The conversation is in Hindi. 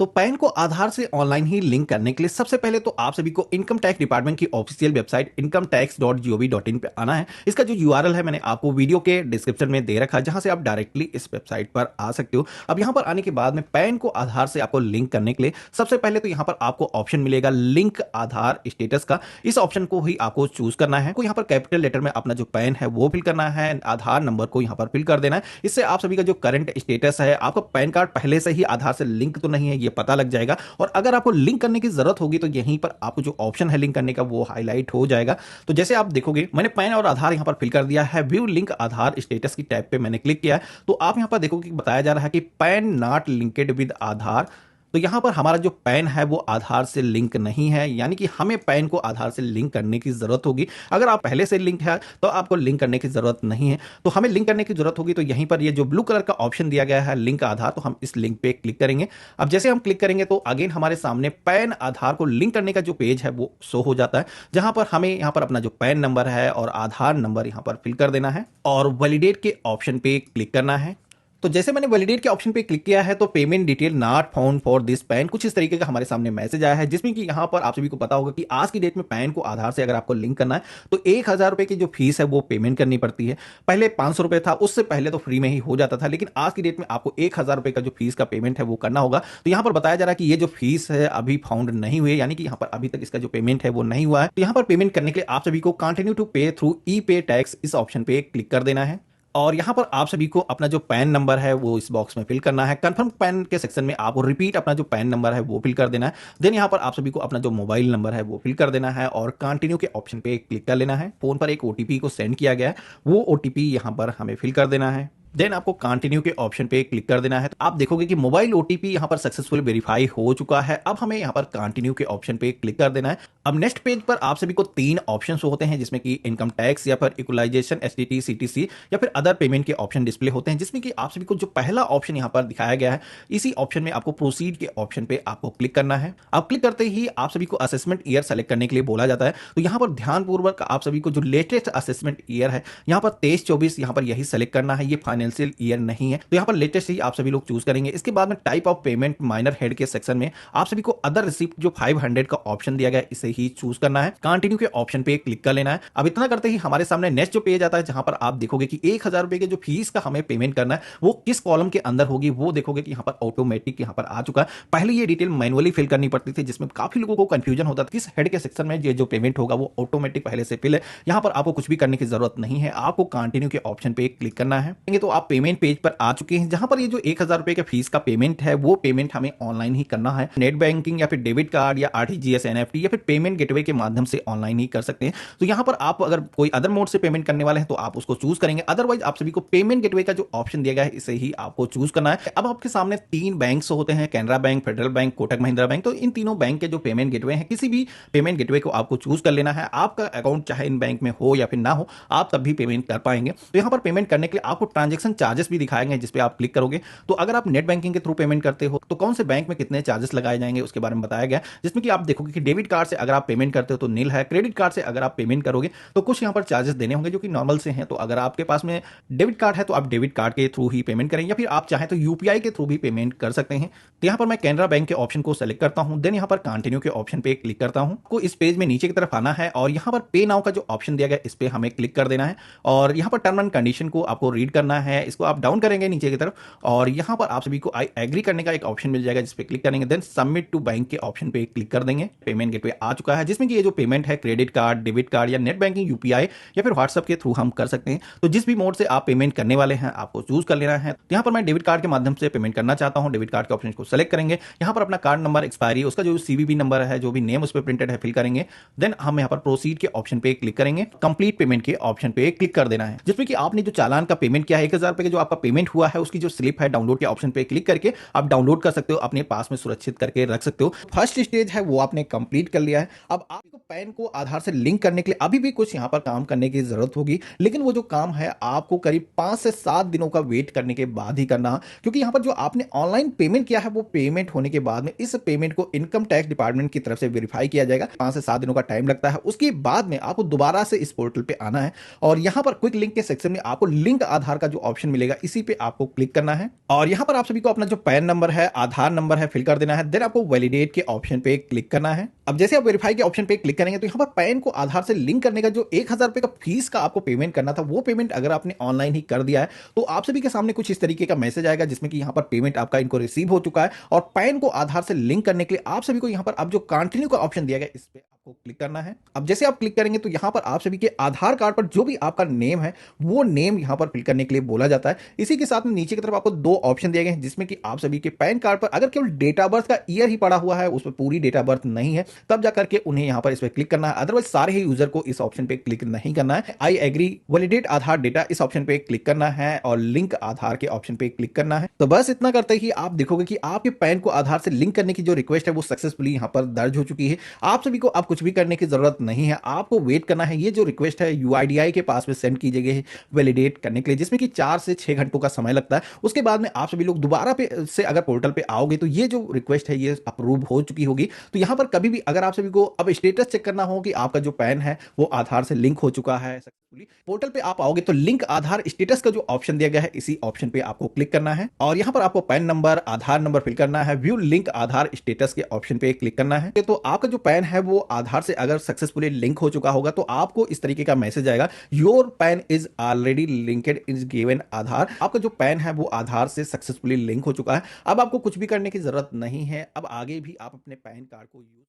तो पैन को आधार से ऑनलाइन ही लिंक करने के लिए सबसे पहले तो आप सभी को इनकम टैक्स डिपार्टमेंट की ऑफिशियल वेबसाइट incometax.gov.in पे आना है। इसका जो यूआरएल है मैंने आपको वीडियो के डिस्क्रिप्शन में दे रखा है, जहां से आप डायरेक्टली इस वेबसाइट पर आ सकते हो। अब यहां पर आने के बाद में पैन को आधार से आपको लिंक करने के लिए सबसे पहले तो यहां पर आपको ऑप्शन मिलेगा लिंक आधार स्टेटस का। इस ऑप्शन को ही आपको चूज करना है। को यहां पर कैपिटल लेटर में अपना जो पैन है वो फिल करना है, आधार नंबर को यहां पर फिल कर देना है। इससे आप सभी का जो करंट स्टेटस है, आपका पैन कार्ड पहले से ही आधार से लिंक तो नहीं है ये पता लग जाएगा। और अगर आपको लिंक करने की जरूरत होगी तो यहीं पर आपको जो ऑप्शन है लिंक करने का वो हाईलाइट हो जाएगा। तो जैसे आप देखोगे मैंने पैन और आधार यहां पर फिल कर दिया है। व्यू लिंक आधार स्टेटस की टैब पे मैंने क्लिक किया है। तो आप यहां पर देखोगे कि बताया जा रहा है कि पैन नॉट लिंक्ड विद आधार। तो यहां पर हमारा जो पैन है वो आधार से लिंक नहीं है, यानी कि हमें पैन को आधार से लिंक करने की जरूरत होगी। अगर आप पहले से लिंक है तो आपको लिंक करने की जरूरत नहीं है। तो हमें लिंक करने की जरूरत होगी तो यहीं पर ये जो ब्लू कलर का ऑप्शन दिया गया है लिंक आधार, तो हम इस लिंक पे क्लिक करेंगे। अब जैसे हम क्लिक करेंगे तो अगेन हमारे सामने पैन आधार को लिंक करने का जो पेज है वो शो हो जाता है, जहां पर हमें यहां पर अपना जो पैन नंबर है और आधार नंबर यहां पर फिल कर देना है और वैलिडेट के ऑप्शन पे क्लिक करना है। तो जैसे मैंने वैलिडेट के ऑप्शन पे क्लिक किया है तो payment detail not found for this pan कुछ इस तरीके का हमारे सामने मैसेज आया है, जिसमें कि यहाँ पर आप सभी को पता होगा कि आज की डेट में पैन को आधार से अगर आपको लिंक करना है तो 1,000 रुपए की जो फीस है वो पेमेंट करनी पड़ती है। पहले 500 रुपए था, उससे पहले तो फ्री में ही हो जाता था, लेकिन आज की डेट में आपको 1,000 रुपए का जो फीस का पेमेंट है वो करना होगा। तो यहाँ पर बताया जा रहा है कि ये जो फीस है अभी फाउंड नहीं हुई है, यानी कि यहाँ पर अभी तक इसका जो पेमेंट है वो नहीं हुआ है। तो यहाँ पर पेमेंट करने के लिए आप सभी को कंटिन्यू टू पे थ्रू ई पे टैक्स इस ऑप्शन पे क्लिक कर देना है। और यहां पर आप सभी को अपना जो पैन नंबर है वो इस बॉक्स में फिल करना है। कंफर्म पैन के सेक्शन में आपको रिपीट अपना जो पैन नंबर है वो फिल कर देना है। देन यहां पर आप सभी को अपना जो मोबाइल नंबर है वो फिल कर देना है और कंटिन्यू के ऑप्शन पे क्लिक कर लेना है। फोन पर एक ओटीपी को सेंड किया गया है, वो ओटीपी यहां पर हमें फिल कर देना है। देन आपको कंटिन्यू के ऑप्शन पे क्लिक कर देना है। तो आप देखोगे कि मोबाइल ओटीपी यहां पर सक्सेसफुल वेरीफाई हो चुका है। अब हमें यहां पर कंटिन्यू के ऑप्शन पे क्लिक कर देना है। अब नेक्स्ट पेज पर आप सभी को 3 ऑप्शन होते हैं, जिसमें कि इनकम टैक्स या फिर इक्वलाइजेशन एसटीटी सीटीसी या फिर अदर पेमेंट के ऑप्शन डिस्प्ले होते हैं, जिसमें कि आप सभी को जो पहला ऑप्शन यहां पर दिखाया गया है इसी ऑप्शन में आपको प्रोसीड के ऑप्शन पे आपको क्लिक करना है। अब क्लिक करते ही आप सभी को असेसमेंट ईयर सेलेक्ट करने के लिए बोला जाता है। तो यहां पर ध्यानपूर्वक आप सभी को जो लेटेस्ट असेसमेंट ईयर है यहां पर 23-24 यहां पर यही सेलेक्ट करना है, ये फाइनेंशियल ईयर नहीं है। तो यहां पर लेटेस्ट ही आप सभी लोग चूज करेंगे। इसके बाद में type of payment minor head के सेक्शन में आप सभी को अदर रिसिप्ट जो 500 का ऑप्शन दिया गया है इसे ही चूज करना है। कंटिन्यू के ऑप्शन पे क्लिक कर लेना है। अब इतना करते ही हमारे सामने नेक्स्ट जो पेज आता है, जहां पर आप देखोगे कि 1,000 रुपए के जो फीस का हमें पेमेंट करना है वो किस कॉलम के अंदर होगी, वो देखोगे कि यहां पर ऑटोमेटिक यहां पर आ चुका है। पहले ये डिटेल मैनुअली फिल करनी पड़ती थी, जिसमें काफी लोगों को कंफ्यूजन होता था किस हेड के सेक्शन में ये जो पेमेंट होगा वो ऑटोमेटिक पहले से फिल है। यहां पर आपको कुछ भी करने की जरूरत नहीं है, आपको कंटिन्यू के ऑप्शन पे क्लिक करना है। तो आप पेमेंट पेज पर आ चुके हैं, जहां पर ये जो 1,000 रुपए के फीस का पेमेंट है वो पेमेंट हमें ऑनलाइन ही करना है। नेट बैंकिंग या फिर डेबिट कार्ड या आरटीजीएस एनएफटी या फिर पेमेंट गेटवे के माध्यम से ऑनलाइन ही कर सकते हैं। तो यहां पर आप अगर कोई अदर मोड से पेमेंट करने वाले हैं तो आप उसको चूज करेंगे, अदरवाइज आप सभी को पेमेंट गेटवे का जो ऑप्शन दिया गया है इसे ही आपको चूज करना है। अब आपके सामने 3 बैंक्स होते हैं, Canara bank, federal bank, Kotak Mahindra bank. तो इन तीनों बैंक के जो पेमेंट गेटवे हैं, किसी भी पेमेंट गेटवे को आपको चूज कर लेना है। आपका अकाउंट चाहे इन बैंक में हो या फिर ना हो, आप तब भी पेमेंट कर पाएंगे। तो यहां पर पेमेंट करने के लिए आपको ट्रांजेक्शन चार्जेस भी दिखाएंगे, जिस पे आप क्लिक करोगे। तो अगर आप नेट बैंकिंग के थ्रू पेमेंट करते हो तो कौन से बैंक में कितने चार्जेस लगाए जाएंगे उसके बारे में बताया गया, जिसमें कि आप देखोगे कि डेबिट कार्ड से अगर आप पेमेंट करते हो तो नील है, क्रेडिट कार्ड से अगर आप पेमेंट करोगे तो कुछ यहां पर चार्जेस देने होंगे जो कि नॉर्मल से हैं। तो अगर आपके पास में डेबिट कार्ड है तो आप डेबिट कार्ड के थ्रू ही पेमेंट करें, या फिर आप चाहें तो यूपीआई के थ्रू भी पेमेंट कर सकते हैं। तो यहां पर मैं कैनरा बैंक के ऑप्शन को सेलेक्ट करता हूं, देन यहां पर कंटिन्यू के ऑप्शन पे क्लिक करता हूं। को इस पेज में नीचे की तरफ आना है और यहां पर पे नाउ का जो ऑप्शन दिया गया इस पे हमें क्लिक कर देना है और यहां पर टर्म एंड कंडीशन को आपको रीड करना है। इसको आप डाउन करेंगे नीचे की तरफ और यहां पर आप सभी को आई एग्री करने का एक ऑप्शन मिल जाएगा, जिस पे क्लिक करेंगे। देन सबमिट टू बैंक के ऑप्शन पे क्लिक कर देंगे। पेमेंट गेटवे आ चुका है, जिसमें कि ये जो पेमेंट है क्रेडिट कार्ड, डेबिट कार्ड या नेट बैंकिंग, यूपीआई या फिर व्हाट्सएप के थ्रू हम कर सकते हैं। तो जिस भी मोड से आप पेमेंट करने वाले हैं आपको चूज कर लेना है। तो यहाँ पर मैं डेबिट कार्ड के माध्यम से पेमेंट करना चाहता हूँ। डेबिट कार्ड के ऑप्शन को सेलेक्ट करेंगे, यहाँ पर अपना कार्ड नंबर, एक्सपायरी, उसका जो सीवीवी नंबर है, जो भी नेम उस पर प्रिंटेड है, फिल करेंगे। देन हम यहाँ पर प्रोसीड के ऑप्शन पे क्लिक करेंगे। कंप्लीट पेमेंट के ऑप्शन पे क्लिक कर देना है, जिसमें कि आपने जो चालान का पेमेंट किया है 1,000 रुपए का जो आपका पेमेंट हुआ है उसकी जो स्लिप है डाउनलोड के ऑप्शन पे क्लिक करके आप डाउनलोड कर सकते हो, अपने पास में सुरक्षित करके रख सकते हो। फर्स्ट स्टेज है वो आपने कंप्लीट कर लिया है। अब आपको पैन को आधार से लिंक करने के लिए अभी भी कुछ यहाँ पर काम करने की जरूरत होगी, लेकिन वो जो काम है आपको करीब 5 से 7 दिनों का वेट करने के बाद ही करना, क्योंकि यहाँ पर जो आपने ऑनलाइन पेमेंट किया है वो पेमेंट होने के बाद में इस पेमेंट को इनकम टैक्स डिपार्टमेंट की तरफ से वेरीफाई किया जाएगा। 5 से 7 दिनों का टाइम लगता है। उसके बाद में आपको दोबारा से इस पोर्टल पे आना है और यहाँ पर क्विक लिंक के सेक्शन में आपको लिंक आधार का जो ऑप्शन मिलेगा इसी पे आपको क्लिक करना है और यहाँ पर आप सभी को अपना जो पैन नंबर है, आधार नंबर है, फिल कर देना है। देन आपको वैलिडेट के ऑप्शन पे क्लिक करना है। अब जैसे आप वेरीफाई के ऑप्शन पे क्लिक करेंगे तो यहाँ पर पैन को आधार से लिंक करने का जो 1000 रुपए का फीस का आपको पेमेंट करना था, वो पेमेंट अगर आपने ऑनलाइन ही कर दिया है तो आप सभी के सामने कुछ इस तरीके का मैसेज आएगा जिसमें कि यहाँ पर पेमेंट आपका इनको रिसीव हो चुका है। और पैन को आधार से लिंक करने के लिए आप सभी को यहाँ पर अब जो कंटिन्यू का ऑप्शन दिया गया इस पे आपको क्लिक करना है। अब जैसे आप क्लिक करेंगे तो यहाँ पर आप सभी के आधार कार्ड पर जो भी आपका नेम है वो नेम यहाँ पर फिल करने के लिए बोला जाता है। इसी के साथ में नीचे की तरफ आपको 2 ऑप्शन दिए गए हैं जिसमें कि आप सभी के पैन कार्ड पर अगर केवल डेट ऑफ बर्थ का ईयर ही पड़ा हुआ है, उस पर पूरी डेट ऑफ बर्थ नहीं है, तब जाकर के उन्हें यहाँ पर इस पर क्लिक करना है। अदरवाइज सारे ही यूजर को इस ऑप्शन पे क्लिक नहीं करना है। I agree validate Aadhaar data इस ऑप्शन पे क्लिक करना है और लिंक आधार के ऑप्शन पे क्लिक करना है। तो बस इतना करते ही आप देखोगे कि आपके पैन को आधार से लिंक करने की जो रिक्वेस्ट है वो सक्सेसफुली यहाँ पर दर्ज हो चुकी है। आप सभी को अब कुछ भी करने की जरूरत नहीं है, आपको वेट करना है। ये जो रिक्वेस्ट है यूआईडीआई के पास में सेंड की गई है वैलिडेट करने के लिए, जिसमें कि 4 से 6 घंटों का समय लगता है। उसके बाद में आप सभी लोग दोबारा पे से अगर पोर्टल पे आओगे तो ये जो रिक्वेस्ट है ये अप्रूव हो चुकी होगी। तो यहाँ पर कभी भी अगर आप सभी को अब स्टेटस चेक करना हो कि आपका जो पैन है वो आधार से लिंक हो चुका है सक्सेसफुली, पोर्टल पे आप आओगे तो लिंक आधार स्टेटस का जो ऑप्शन दिया गया है इसी ऑप्शन पे आपको क्लिक करना है और यहाँ पर आपको पैन नंबर, आधार नंबर फिल करना है। व्यू लिंक आधार स्टेटस के ऑप्शन पे क्लिक करना है। तो आपका जो पैन है वो आधार से अगर सक्सेसफुली लिंक हो चुका होगा तो आपको इस तरीके का मैसेज आएगा, your PAN is already linked is given Aadhaar. आपका जो पैन है वो आधार से सक्सेसफुली लिंक हो चुका है। अब आपको कुछ भी करने की जरूरत नहीं है। अब आगे भी आप अपने पैन कार्ड को यूज